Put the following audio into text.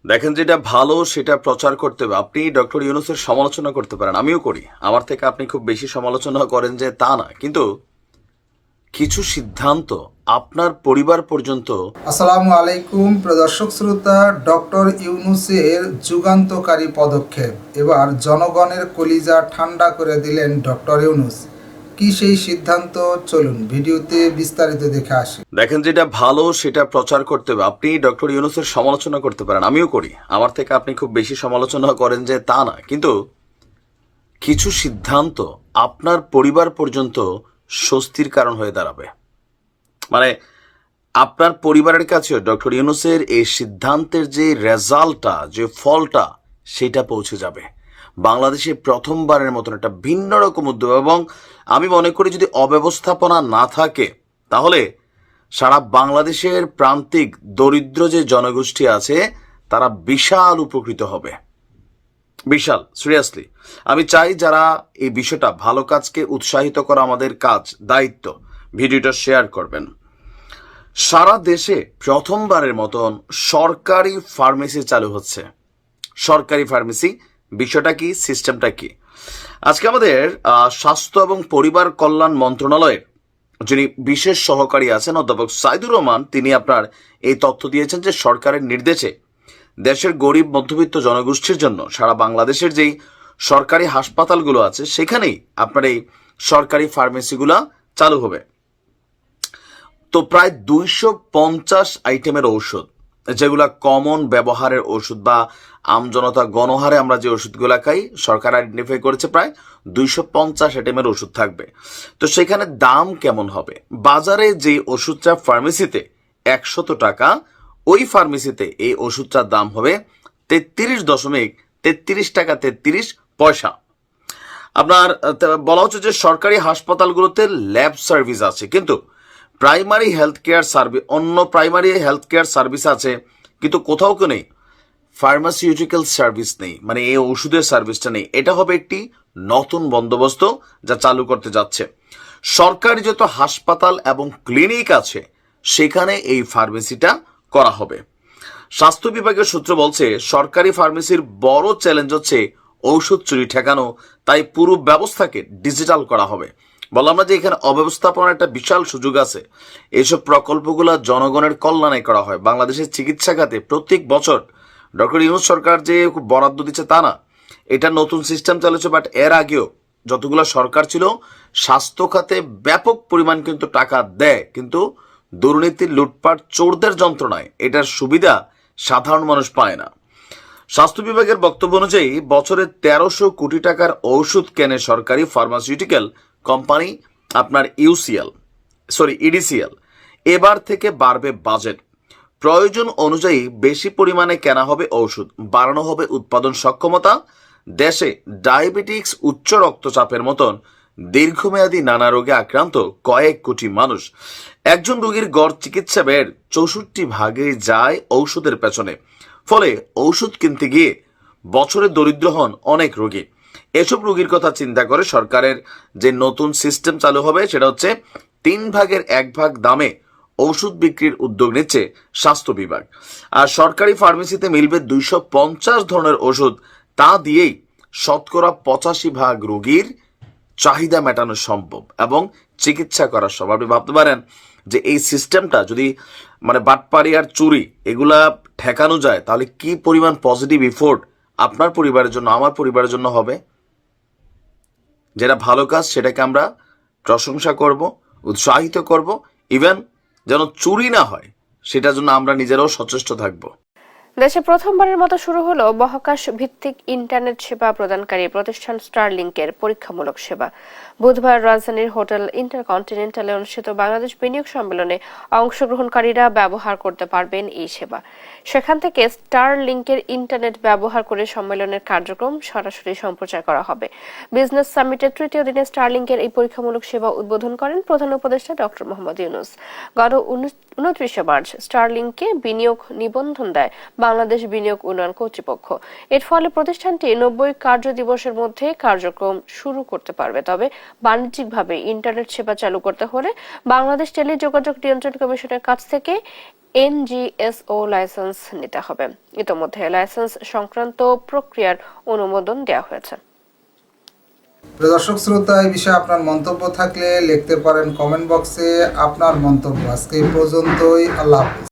দেখেন, যেটা ভালো সেটা প্রচার করতে হবে। আপনি ডক্টর ইউনূসের সমালোচনা করতে পারেন, আমিও করি। আমার থেকে আপনি খুব বেশি সমালোচনা করেন যে তা না, কিন্তু কিছু সিদ্ধান্ত আপনার পরিবার পর্যন্ত। আসসালামু আলাইকুম প্রদর্শক শ্রোতা, ডক্টর ইউনূসের যুগান্তকারী পদক্ষেপ এবার জনগণের কলিজা ঠান্ডা করে দিলেন ডক্টর ইউনূস। কি সেই সিদ্ধান্ত, চলুন ভিডিওতে বিস্তারিত দেখে আসি। দেখেন, যেটা ভালো সেটা প্রচার করতে হবে। আপনি ডক্টর ইউনূসের সমালোচনা করতে পারেন, আমিও করি। আমার থেকে আপনি খুব বেশি সমালোচনা করেন যে তা না, কিন্তু কিছু সিদ্ধান্ত আপনার পরিবার পর্যন্ত স্বস্তির কারণ হয়ে দাঁড়াবে। মানে আপনার পরিবারের কাছেও ডক্টর ইউনূসের এই সিদ্ধান্তের যে রেজাল্টটা, যে ফলটা, সেটা পৌঁছে যাবে। বাংলাদেশে প্রথমবারের মতন একটা ভিন্ন রকম উদ্যোগ, এবং আমি মনে করি যদি অব্যবস্থাপনা না থাকে তাহলে সারা বাংলাদেশের প্রান্তিক দরিদ্র যে জনগোষ্ঠী আছে তারা বিশাল উপকৃত হবে। বিশাল, সিরিয়াসলি। আমি চাই যারা এই বিষয়টা, ভালো কাজকে উৎসাহিত করা আমাদের কাজ, দায়িত্ব, ভিডিওটা শেয়ার করবেন। সারা দেশে প্রথমবারের মতন সরকারি ফার্মেসি চালু হচ্ছে। সরকারি ফার্মেসি বিষয়টা কি, সিস্টেমটা কি? আজকে আমাদের স্বাস্থ্য এবং পরিবার কল্যাণ মন্ত্রণালয়ের যিনি বিশেষ সহকারী আছেন অধ্যাপক সাইদুর রহমান, তিনি আপনার এই তথ্য দিয়েছেন যে সরকারের নির্দেশে দেশের গরিব মধ্যবিত্ত জনগোষ্ঠীর জন্য সারা বাংলাদেশের যেই সরকারি হাসপাতালগুলো আছে সেখানেই আপনার এই সরকারি ফার্মেসিগুলো চালু হবে। তো প্রায় 250 আইটেমের ঔষধ, যেগুলা কমন ব্যবহারের ওষুধ বা আমজনতা গণহারে আমরা যে ওষুধগুলা খাই, সরকার আইডেন্টিফাই করেছে প্রায় 250 আইটেমের ওষুধ থাকবে। তো সেখানে দাম কেমন হবে? বাজারে যে ওষুধটা ফার্মেসিতে 100 টাকা, ওই ফার্মেসিতে এই ওষুধটার দাম হবে 33.33 টাকা 33 পয়সা। আপনার বলা হচ্ছে যে সরকারি হাসপাতালগুলোতে ল্যাব সার্ভিস আছে, কিন্তু প্রাইমারি হেলথ কেয়ার সার্ভিস, অন্য প্রাইমারি হেলথ কেয়ার সার্ভিস আছে, কিন্তু কোথাও কেউ নেই ফার্মাসিউটিক্যাল সার্ভিস নেই, মানে এই ওষুধের সার্ভিসটা নেই। এটা হবে একটি নতুন বন্দোবস্ত যা চালু করতে যাচ্ছে। সরকারি যত হাসপাতাল এবং ক্লিনিক আছে সেখানে এই ফার্মেসিটা করা হবে। স্বাস্থ্য বিভাগের সূত্র বলছে সরকারি ফার্মেসির বড় চ্যালেঞ্জ হচ্ছে ঔষধ চুরি ঠেকানো, তাই পুরো ব্যবস্থাকে ডিজিটাল করা হবে। বললাম না যে এখানে অব্যবস্থাপনার একটা বিশাল সুযোগ আছে। এইসব প্রকল্পগুলো জনগণের কল্যাণে করা হয়। বাংলাদেশের চিকিৎসা খাতে প্রত্যেক বছর ডক্টর ইউনূস সরকার যে বরাদ্দ দিচ্ছে তা না, এটা নতুন সিস্টেম চালুছে, বাট এর আগেও যতগুলো সরকার ছিল স্বাস্থ্য খাতে ব্যাপক পরিমাণ কিন্তু টাকা দেয়, কিন্তু দুর্নীতির, লুটপাট, চোরদের যন্ত্রণায় এটার সুবিধা সাধারণ মানুষ পায় না। স্বাস্থ্য বিভাগের বক্তব্য অনুযায়ী বছরে 1300 কোটি টাকার ঔষধ কেনে সরকারি ফার্মাসিউটিক্যাল কোম্পানি আপনার ইডিসিএল। এবার থেকে বাড়বে বাজেট, প্রয়োজন অনুযায়ী বেশি পরিমাণে কেনা হবে ঔষধ, বাড়ানো হবে উৎপাদন সক্ষমতা। দেশে ডায়াবেটিক্স, উচ্চ রক্তচাপের মতন দীর্ঘমেয়াদী নানা রোগে আক্রান্ত কয়েক কোটি মানুষ। একজন রোগীর গড় চিকিৎসা ব্যয়ের 64 ভাগই যায় ঔষধের পেছনে। ফলে ঔষধ কিনতে গিয়ে বছরে দরিদ্র হন অনেক রোগী। এসব রোগীর কথা চিন্তা করে সরকারের যে নতুন সিস্টেম চালু হবে সেটা হচ্ছে 1/3 দামে ঔষধ বিক্রির উদ্যোগ নিচ্ছে স্বাস্থ্য বিভাগ। আর সরকারি ফার্মেসিতে মিলবে 250 ধরনের ওষুধ। তা দিয়েই শতকরা 85 ভাগ রোগীর চাহিদা মেটানো সম্ভব এবং চিকিৎসা করা সম্ভব। আপনি ভাবতে পারেন যে এই সিস্টেমটা যদি মানে বাটপারি আর চুরি এগুলা ঠেকানো যায় তাহলে কি পরিমাণ পজিটিভ ইফোর্ট আপনার পরিবারের জন্য, আমার পরিবারের জন্য হবে। যেটা ভালো কাজ সেটাকে আমরা প্রশংসা করব, উৎসাহিত করব, ইভেন যেন চুরি না হয় সেটার জন্য আমরা নিজেরাও সচেষ্ট থাকব। দেশে প্রথমবারের মতো শুরু হলো মহাকাশ ভিত্তিক ইন্টারনেট সেবা প্রদানকারী প্রতিষ্ঠান স্টারলিংকের পরীক্ষামূলক সেবা। বুধবার রাজধানীর হোটেল ইন্টারকন্টিনেন্টালে অনুষ্ঠিত বাংলাদেশ বিনিয়োগ সম্মেলনে অংশগ্রহণকারীরা ব্যবহার করতে পারবেন এই সেবা। সেখান থেকে স্টারলিংকের ইন্টারনেট ব্যবহার করে সম্মেলনের কার্যক্রম সরাসরি সম্প্রচার করা হবে। বিজনেস সামিটের তৃতীয় দিনে স্টারলিংকের এই পরীক্ষামূলক সেবা উদ্বোধন করেন প্রধান উপদেষ্টা ডক্টর মোহাম্মদ ইউনূস। গত 29 মার্চ স্টারলিংকে বিনিয়োগ নিবন্ধন দেয় বাংলাদেশ বিনিয়োগ উন্নয়ন কর্তৃপক্ষ। এর ফলে প্রতিষ্ঠানটি 90 কার্য দিবসের মধ্যে কার্যক্রম শুরু করতে পারবে। তবে বাণিজ্যিকভাবে ইন্টারনেট সেবা চালু করতে হলে বাংলাদেশ টেলিযোগাযোগ নিয়ন্ত্রণ কমিশনের কাছ থেকে NGSO লাইসেন্স নিতে হবে। ইতোমধ্যে লাইসেন্স সংক্রান্ত প্রক্রিয়ার অনুমোদন দেওয়া হয়েছে। দর্শক শ্রোতা, এই বিষয়ে আপনার মন্তব্য থাকলে লিখতে পারেন কমেন্ট বক্সে আপনার মন্তব্য। আজকে এই পর্যন্তই। আল্লাহ হাফেজ।